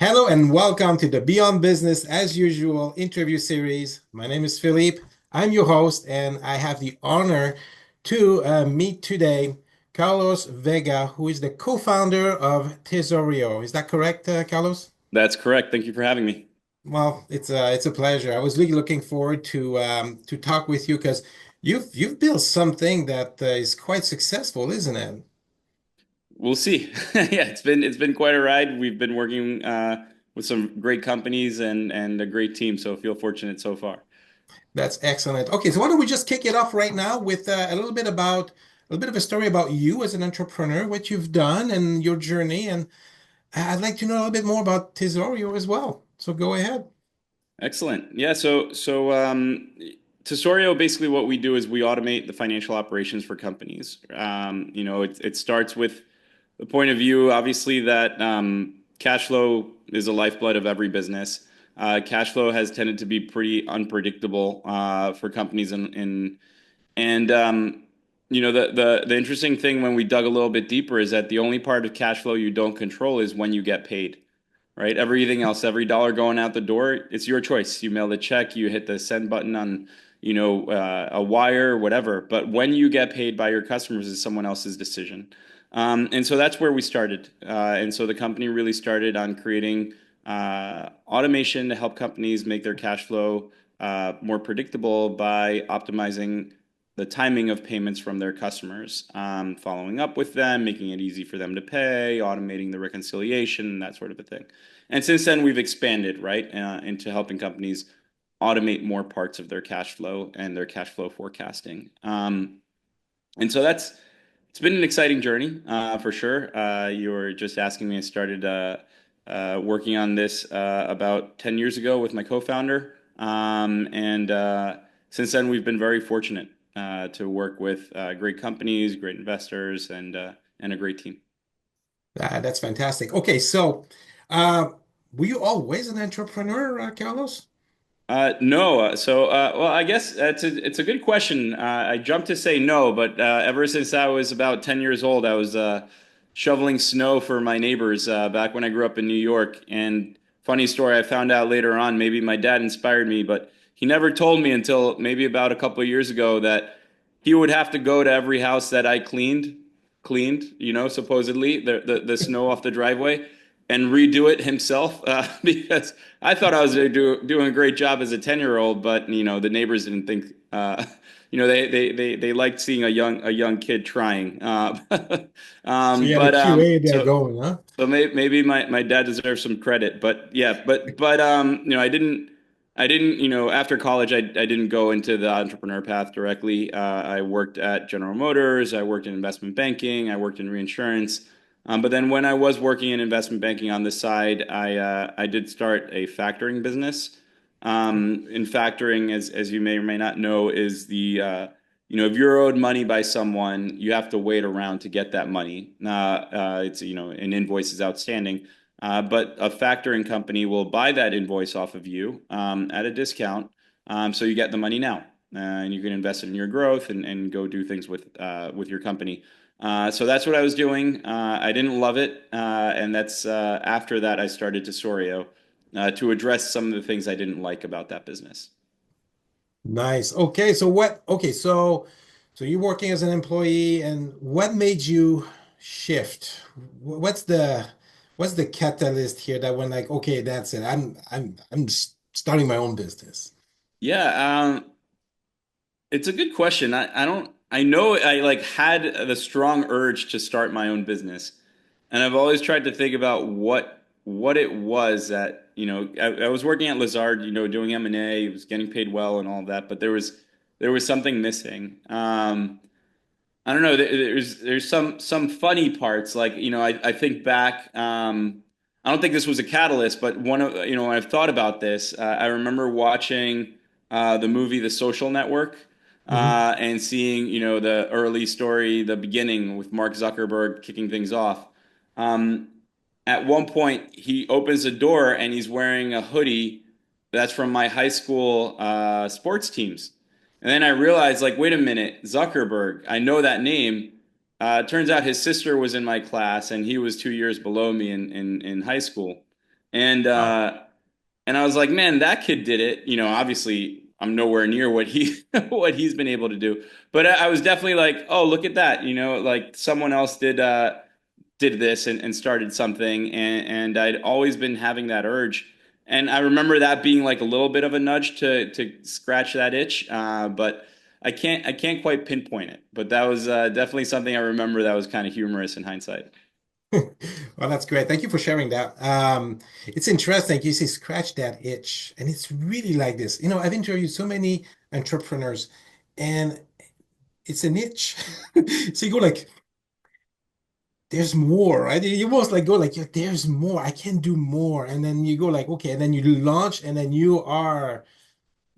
Hello and welcome to the Beyond Business as usual interview series. My name is Philippe. I'm your host, and I have the honor to meet today Carlos Vega, who is the co-founder of Tesorio. Is that correct, Carlos? That's correct. Thank you for having me. Well, it's a pleasure. I was really looking forward to talk with you because you've built something that is quite successful, isn't it? We'll see. Yeah, it's been quite a ride. We've been working with some great companies and a great team, so feel fortunate so far. That's excellent. Okay, so why don't we just kick it off right now with a little bit of a story about you as an entrepreneur, what you've done and your journey, and I'd like to know a little bit more about Tesorio as well. So go ahead. Excellent. Yeah, so Tesorio, basically what we do is we automate the financial operations for companies. It starts with the point of view, obviously, that cash flow is the lifeblood of every business. Cash flow has tended to be pretty unpredictable for companies, and the interesting thing when we dug a little bit deeper is that the only part of cash flow you don't control is when you get paid, right? Everything else, every dollar going out the door, it's your choice. You mail the check, you hit the send button on, a wire, whatever. But when you get paid by your customers is someone else's decision. And so that's where we started. And so the company really started on creating automation to help companies make their cash flow more predictable by optimizing the timing of payments from their customers, following up with them, making it easy for them to pay, automating the reconciliation, that sort of a thing. And since then, we've expanded, right, into helping companies automate more parts of their cash flow and their cash flow forecasting. And so it's been an exciting journey for sure. You were just asking me, I started working on this about 10 years ago with my co-founder. And since then, we've been very fortunate to work with great companies, great investors, and a great team. That's fantastic. Okay, so uh, were you always an entrepreneur, Carlos? No, well, I guess it's a good question. I jumped to say no, but ever since I was about 10 years old, I was shoveling snow for my neighbors back when I grew up in New York. And funny story, I found out later on, maybe my dad inspired me, but he never told me until maybe about a couple of years ago that he would have to go to every house that I cleaned, supposedly the snow off the driveway and redo it himself because I thought I was doing a great job as a 10-year-old, but the neighbors didn't think they liked seeing a young kid trying. So you had a But QA there so going, huh? so maybe my dad deserves some credit, but yeah, but I didn't after college I didn't go into the entrepreneur path directly. I worked at General Motors, I worked in investment banking, I worked in reinsurance. But then when I was working in investment banking on the side, I did start a factoring business. In factoring, as you may or may not know, is if you're owed money by someone, you have to wait around to get that money. It's, an invoice is outstanding, but a factoring company will buy that invoice off of you at a discount, so you get the money now, and you can invest it in your growth and go do things with your company. So that's what I was doing. I didn't love it, and that's after that I started Tesorio to address some of the things I didn't like about that business. Nice. Okay, so what? Okay, so you're working as an employee, and what made you shift? What's the catalyst here that went like, okay, that's it. I'm starting my own business. Yeah, it's a good question. I don't I know I like had the strong urge to start my own business. And I've always tried to think about what it was that, I was working at Lazard, doing M&A, was getting paid well and all of that, but there was something missing. I don't know. There's some funny parts. Like, I think back. I don't think this was a catalyst, but when I've thought about this, I remember watching the movie The Social Network Mhm. and seeing, the early story, the beginning with Mark Zuckerberg kicking things off. Um, at one point, he opens a door and he's wearing a hoodie that's from my high school sports teams. And then I realized, like, wait a minute, Zuckerberg, I know that name. Turns out his sister was in my class, and he was 2 years below me in high school. And Wow. uh, and I was like, man, that kid did it. Obviously, I'm nowhere near what he what he's been able to do. But I was definitely like, oh, look at that. Like someone else did this and started something, and I'd always been having that urge. And I remember that being like a little bit of a nudge to scratch that itch. But I can't quite pinpoint it. But that was definitely something I remember that was kind of humorous in hindsight. Well, that's great. Thank you for sharing that. It's interesting. You see, scratch that itch. And it's really like this. I've interviewed so many entrepreneurs, and it's an itch. So you go like, there's more, right? You almost like go like, yeah, there's more. I can do more. And then you go like, okay, and then you launch, and then you are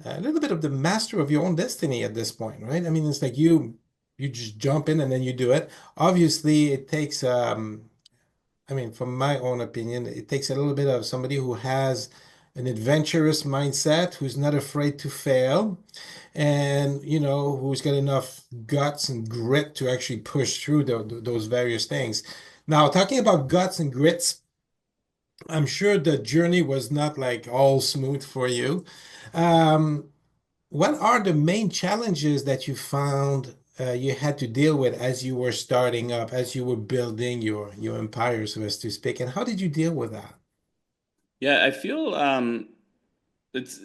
a little bit of the master of your own destiny at this point, right? I mean, it's like you just jump in and then you do it. Obviously, it takes I mean, from my own opinion, it takes a little bit of somebody who has an adventurous mindset, who's not afraid to fail, and who's got enough guts and grit to actually push through those various things. Now, talking about guts and grits, I'm sure the journey was not like all smooth for you. Um, what are the main challenges that you found you had to deal with as you were starting up, as you were building your empire, so as to speak, and how did you deal with that? Yeah, I feel it's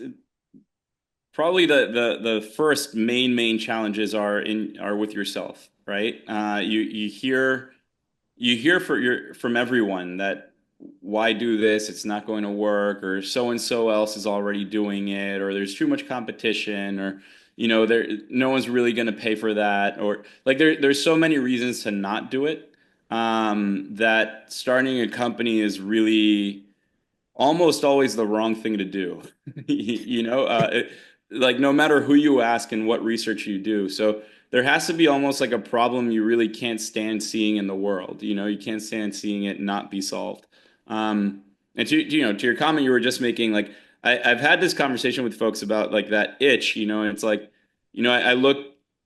probably the first main challenges are with yourself, right? You hear from everyone that why do this? It's not going to work, or so and so else is already doing it, or there's too much competition, or there no one's really going to pay for that, or like there's so many reasons to not do it. That starting a company is really almost always the wrong thing to do. Like no matter who you ask and what research you do. So there has to be almost like a problem you really can't stand seeing in the world. You can't stand seeing it not be solved. And to your comment you were just making, like I've had this conversation with folks about like that itch, and it's like, I look,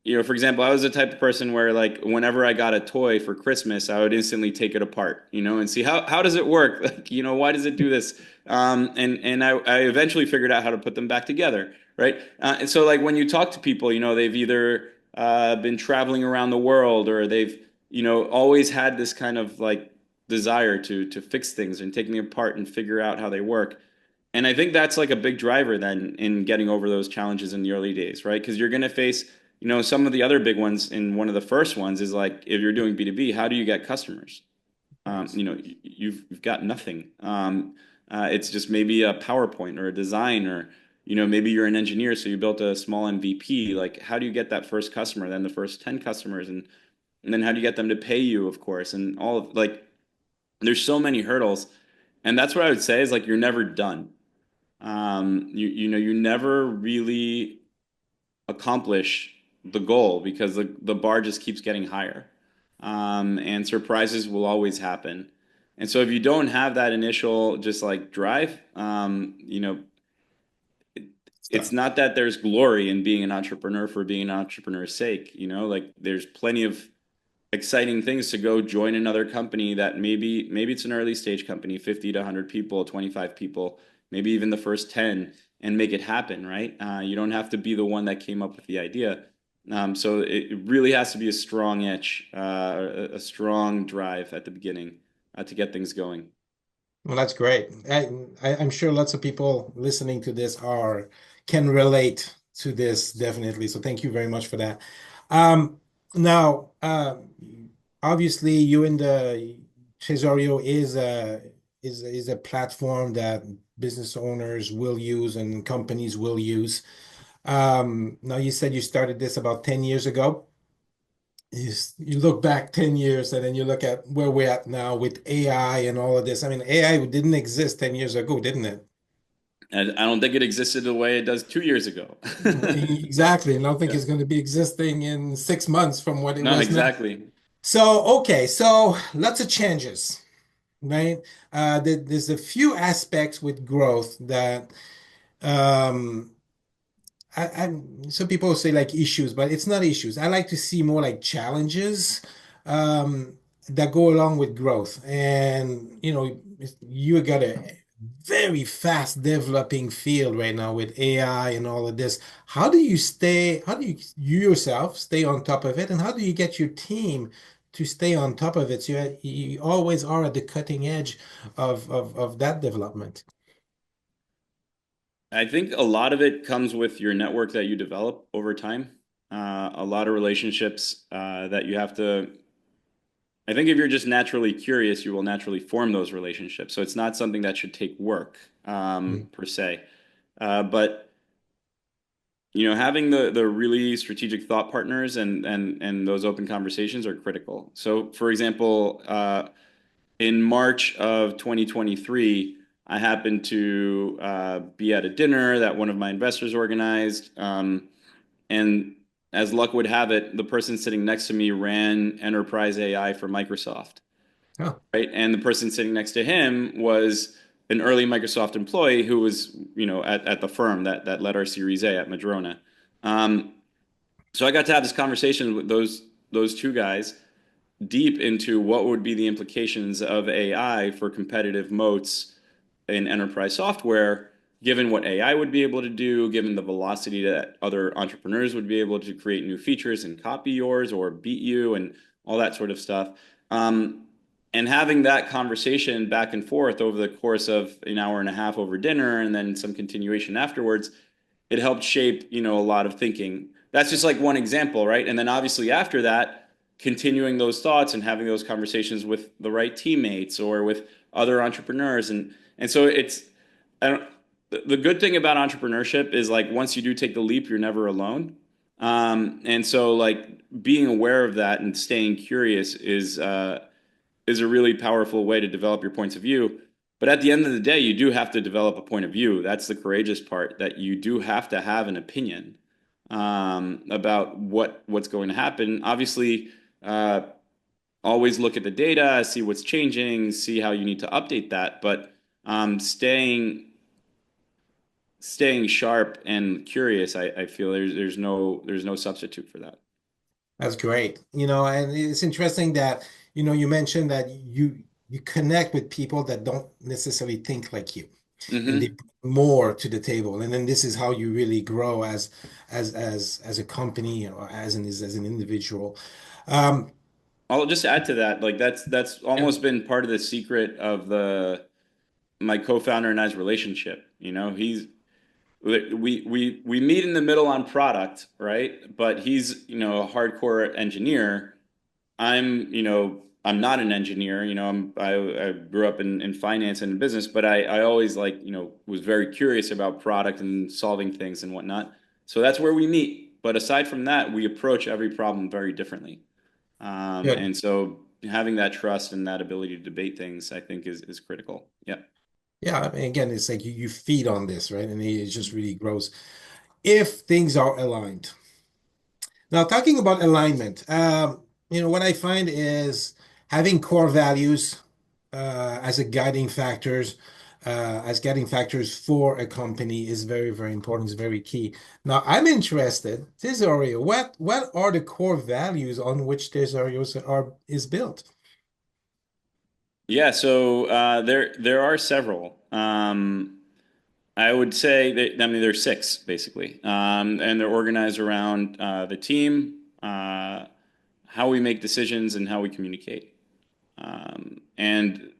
for example, I was the type of person where like whenever I got a toy for Christmas, I would instantly take it apart, and see how does it work? Like, why does it do this? And I eventually figured out how to put them back together, right? And so like when you talk to people, they've either been traveling around the world, or they've always had this kind of like desire to fix things and take them apart and figure out how they work. And I think that's like a big driver then in getting over those challenges in the early days, right? Because you're going to face, some of the other big ones. And one of the first ones is like, if you're doing B2B, how do you get customers? Right. You've got nothing. It's just maybe a PowerPoint or a design, or maybe you're an engineer, so you built a small MVP. Like, how do you get that first customer, then the first 10 customers, and then how do you get them to pay you, of course, and all of like, there's so many hurdles, and that's what I would say is like you're never done. You never really accomplish the goal because the bar just keeps getting higher. And surprises will always happen. And so if you don't have that initial just like drive, it's Stuff. not that there's glory in being an entrepreneur for being an entrepreneur's sake. Like there's plenty of exciting things to go join another company that maybe it's an early stage company, 50 to 100 people, 25 people, maybe even the first 10, and make it happen, right? You don't have to be the one that came up with the idea. So it really has to be a strong itch, a strong drive at the beginning to get things going. Well, that's great. I'm sure lots of people listening to this are can relate to this definitely. So thank you very much for that. Um, now, obviously, you in the Tesorio is a platform that business owners will use and companies will use. Now, you said you started this about 10 years ago. You look back 10 years and then you look at where we're at now with AI and all of this. I mean, AI didn't exist 10 years ago, didn't it? And I don't think it existed the way it does 2 years ago. Exactly. And I don't think Yeah. it's going to be existing in 6 months from what it No, was now. exactly. So, okay, so lots of changes, right? There's a few aspects with growth that um, some people say like issues, but it's not issues. I like to see more like challenges that go along with growth. And you got a very fast developing field right now with AI and all of this. How do you yourself stay on top of it? And how do you get your team to stay on top of it? So you always are at the cutting edge of that development. I think a lot of it comes with your network that you develop over time. A lot of relationships that you have to. I think if you're just naturally curious, you will naturally form those relationships. So it's not something that should take work Mm. per se. But having the really strategic thought partners and those open conversations are critical. So, for example, in March of 2023, I happened to be at a dinner that one of my investors organized. And as luck would have it, the person sitting next to me ran enterprise AI for Microsoft, Oh, right? And the person sitting next to him was an early Microsoft employee who was, at the firm that led our Series A at Madrona. Um, so I got to have this conversation with those two guys deep into what would be the implications of AI for competitive moats in enterprise software, given what AI would be able to do, given the velocity that other entrepreneurs would be able to create new features and copy yours or beat you and all that sort of stuff. Um, and having that conversation back and forth over the course of an hour and a half over dinner and then some continuation afterwards, it helped shape, a lot of thinking. That's just like one example, right? And then obviously after that, continuing those thoughts and having those conversations with the right teammates or with other entrepreneurs. And so I don't, the good thing about entrepreneurship is like once you do take the leap, you're never alone. And so like being aware of that and staying curious is a really powerful way to develop your points of view. But at the end of the day, you do have to develop a point of view. That's the courageous part, that you do have to have an opinion about what's going to happen. Obviously, uh, always look at the data, see what's changing, see how you need to update that. But staying sharp and curious, I feel there's no substitute for that. that's great. And it's interesting that, you mentioned that you connect with people that don't necessarily think like you, and they Hmm. bring more to the table. And then this is how you really grow as a company or as an individual. Um, I'll just add to that, like that's yeah. almost been part of the secret of the my co-founder and I's relationship. We meet in the middle on product, right? But he's, a hardcore engineer. I'm not an engineer. I grew up in finance and in business, but I always like, was very curious about product and solving things and whatnot. So that's where we meet. But aside from that, we approach every problem very differently. Good. And so having that trust and that ability to debate things, I think is critical. Yeah. Yeah. I mean, again, it's like you feed on this, right? And it just really grows if things are aligned. Now, talking about alignment, what I find is having core values as a guiding factors for a company is very, very important. It's very key. Now, I'm interested, Tesorio, what are the core values on which is built? Yeah, so there are several. I would say that, I mean, there's six basically, and they're organized around the team, how we make decisions, and how we communicate. And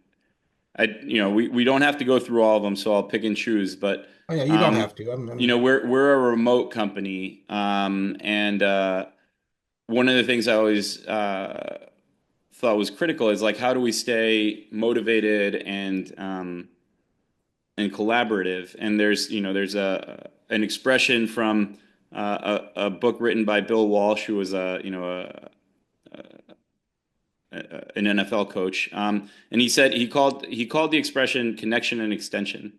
we don't have to go through all of them, so I'll pick and choose. But Oh yeah, you don't have to. we're a remote company, and one of the things I always thought was critical is like how do we stay motivated and collaborative. And there's a an expression from a book written by Bill Walsh, who was an NFL coach, and he said he called the expression connection and extension,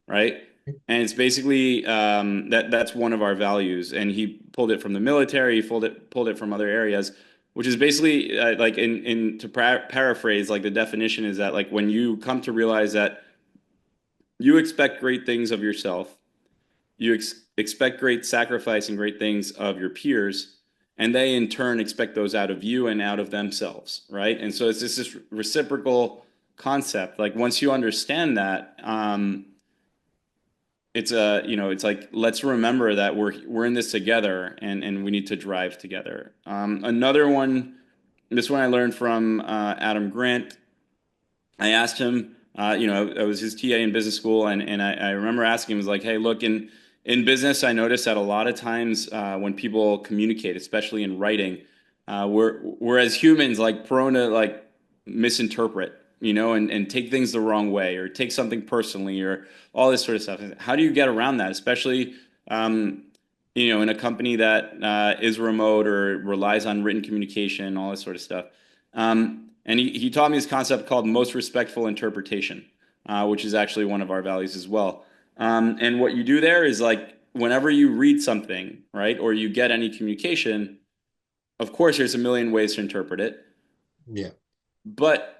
right? And it's basically that's one of our values, and he pulled it from the military, he pulled it from other areas, which is basically like in to paraphrase, like the definition is that like when you come to realize that you expect great things of yourself, you expect great sacrifice and great things of your peers, and they in turn expect those out of you and out of themselves, right? And so it's just this reciprocal concept. Like once you understand that, it's a, it's like let's remember that we're in this together, and we need to drive together. Another one, this one I learned from Adam Grant. I asked him, I was his TA in business school, and I remember asking him, was like, hey, look, in business, I noticed that a lot of times when people communicate, especially in writing, we're as humans like prone to like misinterpret, and take things the wrong way or take something personally or all this sort of stuff. How do you get around that, especially in a company that is remote or relies on written communication, all this sort of stuff? And he taught me this concept called most respectful interpretation, which is actually one of our values as well. And what you do there is like whenever you read something, right, or you get any communication, of course, there's a million ways to interpret it, Yeah. but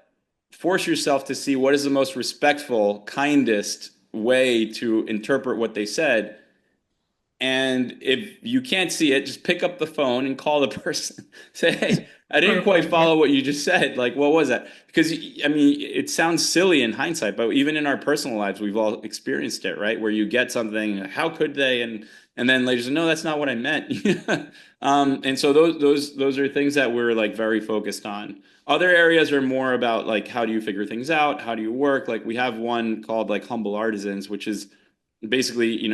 force yourself to see what is the most respectful, kindest way to interpret what they said. And if you can't see it, just pick up the phone and call the person. Say, hey, I didn't quite Perfect. Yeah. follow what you just said. Like, what was that? Because, I mean, it sounds silly in hindsight, but even in our personal lives, we've all experienced it, right? Where you get something, how could they? And then later say, no, that's not what I meant. And so those are things that we're like very focused on. Other areas are more about like how do you figure things out? How do you work? Like we have one called like Humble Artisans, which is basically,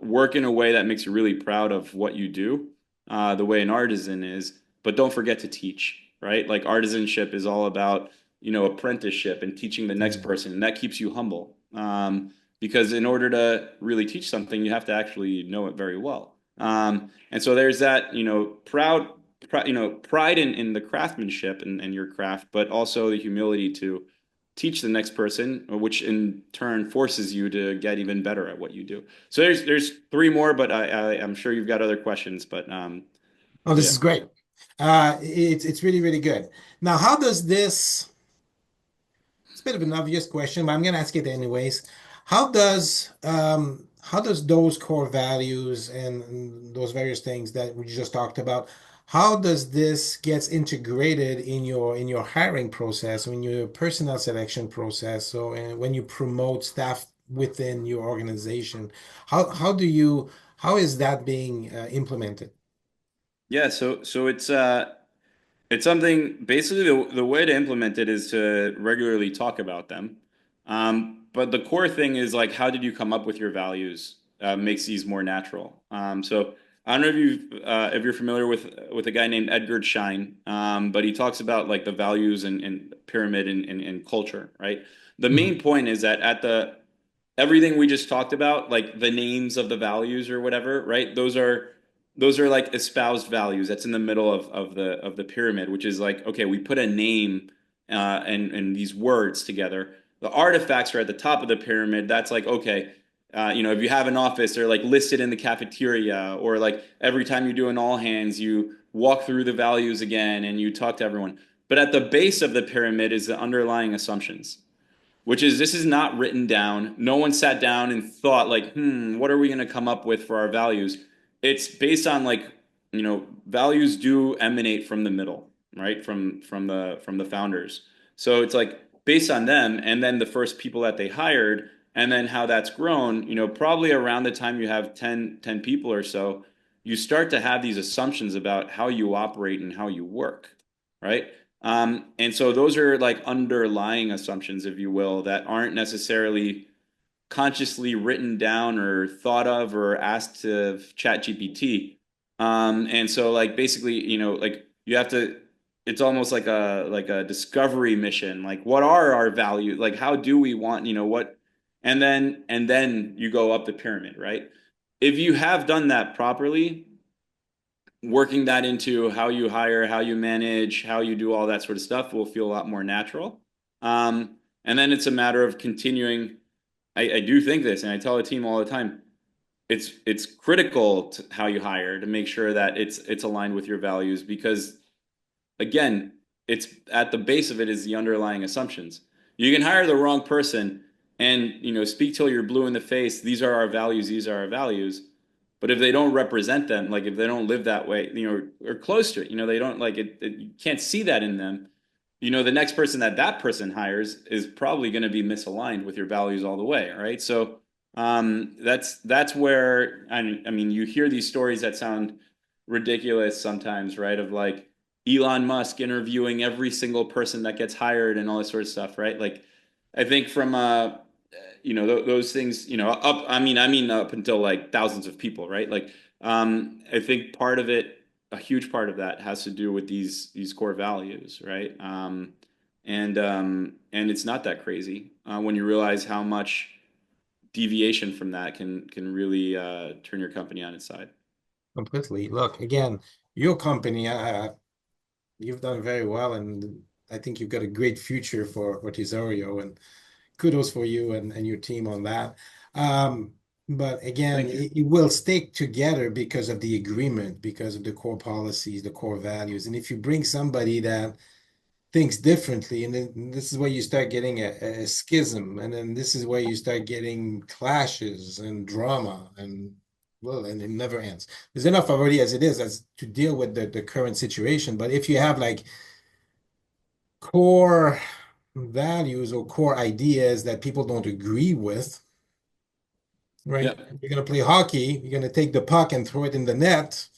work in a way that makes you really proud of what you do, the way an artisan is, but don't forget to teach, right? Like artisanship is all about, apprenticeship and teaching the next Yeah. person, and that keeps you humble. Because in order to really teach something, you have to actually know it very well. And so there's that, pride in the craftsmanship and your craft, but also the humility to teach the next person, which in turn forces you to get even better at what you do. So there's three more, but I'm sure you've got other questions. But Oh, so this yeah. is great. It's really, really good. Now, how does this, it's a bit of an obvious question, but I'm going to ask it anyways. How does those core values and those various things that we just talked about, how does this gets integrated in your hiring process, in your personnel selection process, so when you promote staff within your organization, how is that being implemented? Yeah, so it's something basically the way to implement it is to regularly talk about them. But the core thing is like how did you come up with your values? Makes these more natural. So I don't know if you're familiar with a guy named Edgar Schein, but he talks about like the values and pyramid and culture, right? The main Mhm. point is that at the everything we just talked about, like the names of the values or whatever, right? Those are like espoused values. That's in the middle of the pyramid, which is like, okay, we put a name and these words together. The artifacts are at the top of the pyramid. That's like, okay, if you have an office, they're like listed in the cafeteria, or like every time you do an all hands, you walk through the values again and you talk to everyone. But at the base of the pyramid is the underlying assumptions, which is this is not written down. No one sat down and thought like, what are we going to come up with for our values? It's based on like, values do emanate from the middle, right? From the founders. So it's like based on them and then the first people that they hired and then how that's grown, probably around the time you have ten people or so, you start to have these assumptions about how you operate and how you work, right? And so those are like underlying assumptions, if you will, that aren't necessarily consciously written down or thought of or asked to chat GPT. And so like basically, like you have to, it's almost like a discovery mission. Like what are our values? Like how do we want, what, and then you go up the pyramid, right? If you have done that properly, working that into how you hire, how you manage, how you do all that sort of stuff will feel a lot more natural. And then it's a matter of continuing. I do think this, and I tell the team all the time. It's critical to how you hire to make sure that it's aligned with your values because again, it's at the base of it is the underlying assumptions. You can hire the wrong person and speak till you're blue in the face. These are our values. These are our values. But if they don't represent them, like if they don't live that way, or close to it, they don't like it, you can't see that in them. the next person that person hires is probably going to be misaligned with your values all the way, right? So that's where I mean, you hear these stories that sound ridiculous sometimes, right? Of like Elon Musk interviewing every single person that gets hired and all this sort of stuff, right? Like, I think from those things, up. I mean, up until like thousands of people, right? Like, I think part of it, a huge part of that, has to do with these core values, right? And it's not that crazy when you realize how much deviation from that can really turn your company on its side. Completely. Look, again, your company, you've done very well, and I think you've got a great future for Tesorio, and kudos for you and your team on that. Um, but again, Thank you. it will stick together because of the agreement, because of the core policies, the core values. And if you bring somebody that thinks differently, and then this is where you start getting a schism, and then this is where you start getting clashes and drama, and well, and it never ends. There's enough already as it is as to deal with the current situation. But if you have like core values or core ideas that people don't agree with, right? Yep. You're going to play hockey, you're going to take the puck and throw it in the net.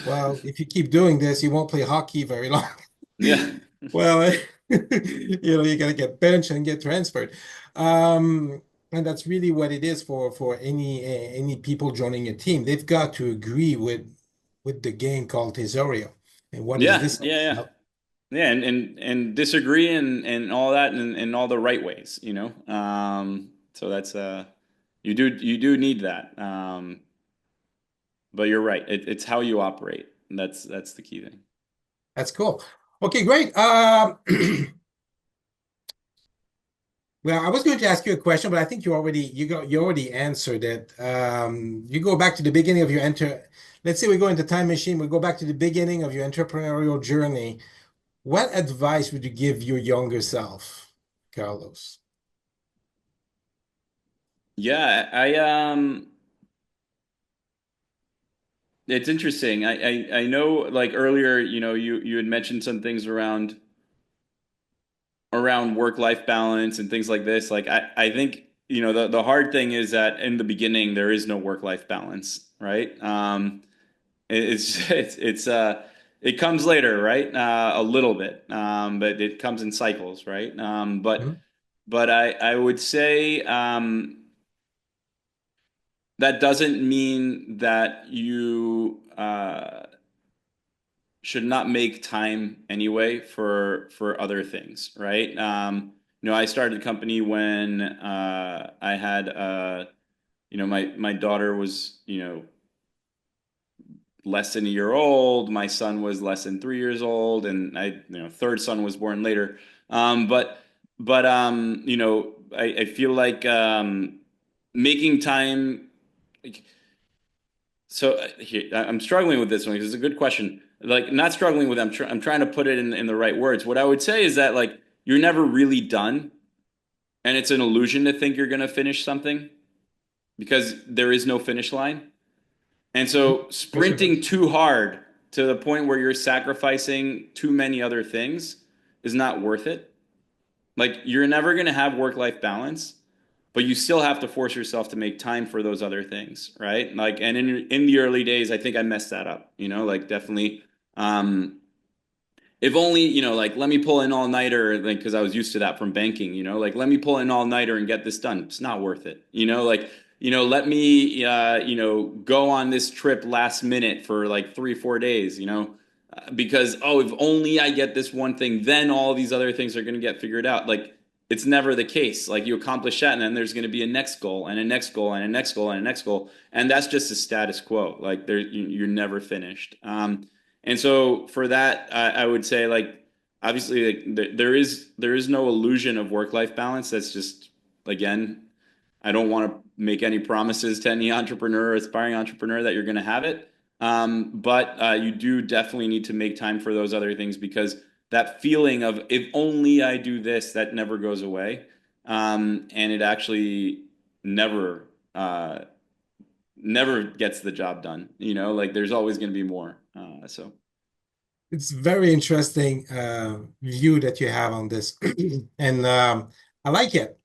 Well, if you keep doing this, you won't play hockey very long. Yeah. Well, you got to get benched and get transferred. And that's really what it is for any people joining a team. They've got to agree with the game called Tesorio. And what is Yeah. this all Yeah. Yeah. about? Yeah. And disagree and all that in all the right ways, So that's you do need that. But you're right. It's how you operate. And that's the key thing. That's cool. Okay, great. Well, I was going to ask you a question, but I think you already answered it. You go back to the beginning of your let's say we go into time machine, we go back to the beginning of your entrepreneurial journey. What advice would you give your younger self, Carlos? Yeah, it's interesting. I know, like earlier, you had mentioned some things around work-life balance and things like this. Like I think, the hard thing is that in the beginning there is no work-life balance, right? It's it comes later, right? A little bit. But it comes in cycles, right? Mhm. But I would say that doesn't mean that you should not make time anyway for other things, right? I started a company when I had my daughter was less than a year old. My son was less than 3 years old, and third son was born later. But I feel like making time. Like, so here, I'm struggling with this one because it's a good question. Like, not struggling with it, I'm trying to put it in the right words. What I would say is that, like, you're never really done, and it's an illusion to think you're going to finish something because there is no finish line. And so For sure. sprinting too hard to the point where you're sacrificing too many other things is not worth it. Like, you're never going to have work-life balance, but you still have to force yourself to make time for those other things, right? Like, and in the early days, I think I messed that up, like, definitely. If only, like, let me pull an all-nighter, like, because I was used to that from banking, like, let me pull an all-nighter and get this done. It's not worth it, like, let me go on this trip last minute for like 3 4 days, because, oh, if only I get this one thing, then all these other things are going to get figured out. Like, it's never the case. Like, you accomplish that, and then there's going to be a next goal and a next goal and a next goal and a next goal, and that's just a status quo. Like, you're never finished. And so for that, I would say, like, obviously, like, there is no illusion of work-life balance. That's just, again, I don't want to make any promises to any entrepreneur or aspiring entrepreneur that you're going to have it. But you do definitely need to make time for those other things, because that feeling of, if only I do this, that never goes away. And it actually never never gets the job done. Like, there's always going to be more. So it's very interesting view that you have on this, and I like it.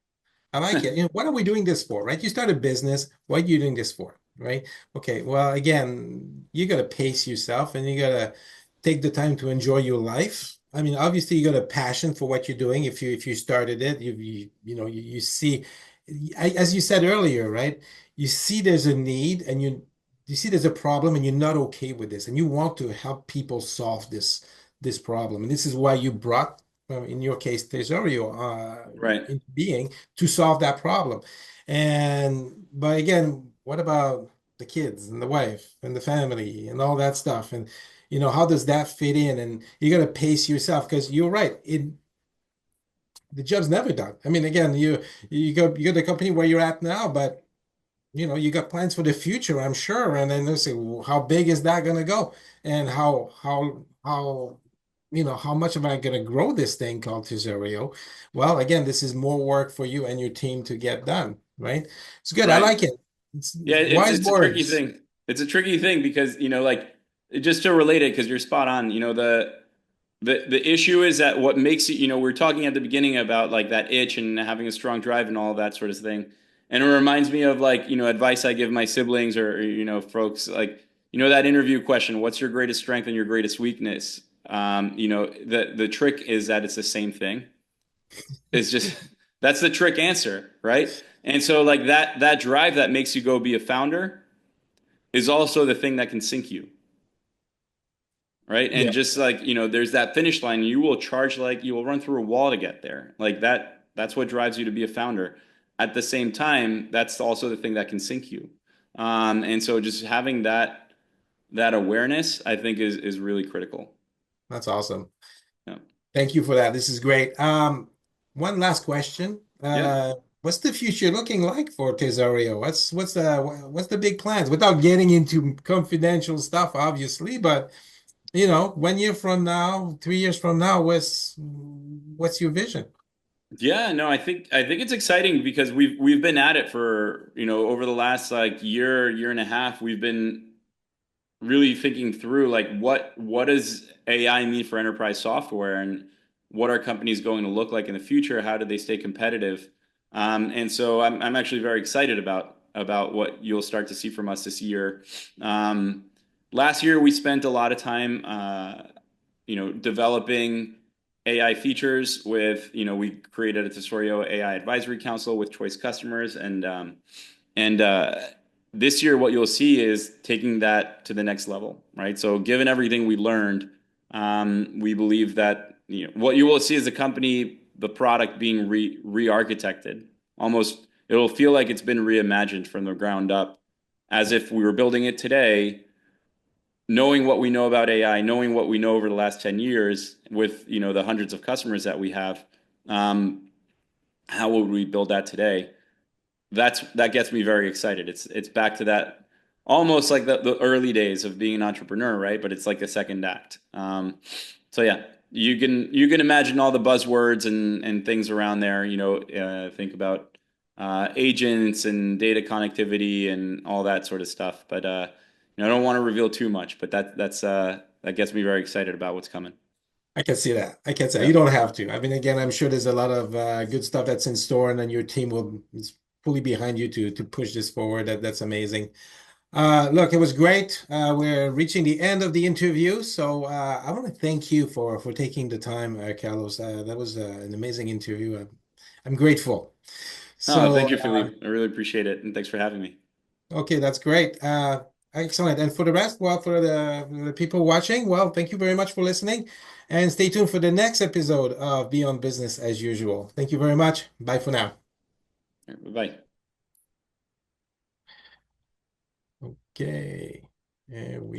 I like it. What are we doing this for, right? You start a business. What are you doing this for, right? Okay. Well, again, you got to pace yourself and you got to take the time to enjoy your life. I mean, obviously, you got a passion for what you're doing. If you started it, you see, as you said earlier, right? You see there's a need and you see there's a problem and you're not okay with this and you want to help people solve this problem. And this is why you brought, in your case, Tesorio, Right. into being to solve that problem. But again, what about the kids and the wife and the family and all that stuff? And how does that fit in? And you got to pace yourself because you're right. The job's never done. I mean, again, you got the company where you're at now, but you got plans for the future, I'm sure. And then they say, well, how big is that going to go? And how much am I going to grow this thing called Tesorio? Well, again, this is more work for you and your team to get done, right? It's good. I Right. like it. It's Yeah, wise it's a tricky words. thing. It's a tricky thing because, like just to relate it, because you're spot on, the issue is that what makes it, we're talking at the beginning about like that itch and having a strong drive and all of that sort of thing. And it reminds me of like, advice I give my siblings or, folks like, that interview question, what's your greatest strength and your greatest weakness? The trick is that it's the same thing. It's just that's the trick answer, right? And so like that drive that makes you go be a founder is also the thing that can sink you, right? And Yeah, just like, there's that finish line, you will charge like you will run through a wall to get there. Like that's what drives you to be a founder. At the same time, that's also the thing that can sink you. And so just having that awareness, I think is really critical. that's awesome. Yeah. Thank you for that. This is great. One last question. Yeah. What's the future looking like for Tesorio? What's the big plans? Without getting into confidential stuff, obviously, but 1 year from now, 3 years from now, what's your vision? Yeah, no, I think it's exciting because we've been at it for, over the last like year and a half, we've been really thinking through like what does AI mean for enterprise software and what are companies going to look like in the future? How do they stay competitive? And so I'm actually very excited about what you'll start to see from us this year. Um, Last year we spent a lot of time developing AI features with, we created a Tesorio AI Advisory Council with choice customers. And this year, what you'll see is taking that to the next level, right? So given everything we learned, we believe that, what you will see as a company, the product being re-architected. Almost, it'll feel like it's been reimagined from the ground up, as if we were building it today knowing what we know about AI, knowing what we know over the last 10 years with, the hundreds of customers that we have, um, how would we build that today? That gets me very excited. It's back to that almost like the early days of being an entrepreneur, right? But it's like a second act. So yeah, you can imagine all the buzzwords and things around there. Think about agents and data connectivity and all that sort of stuff. But I don't want to reveal too much. But that gets me very excited about what's coming. I can see that. I can see that. Yeah. You don't have to. I mean, again, I'm sure there's a lot of good stuff that's in store, and then your team is fully behind you to push this forward. That's amazing. Look, it was great. We're reaching the end of the interview, so I want to thank you for taking the time, Carlos. That was an amazing interview. I'm grateful. Oh, So, thank you, Philippe. I really appreciate it, and thanks for having me. okay, that's great. Excellent. And for the rest, well, for the people watching, well, thank you very much for listening, and stay tuned for the next episode of Beyond Business as usual. Thank you very much. Bye for now. Bye bye. Okay. And we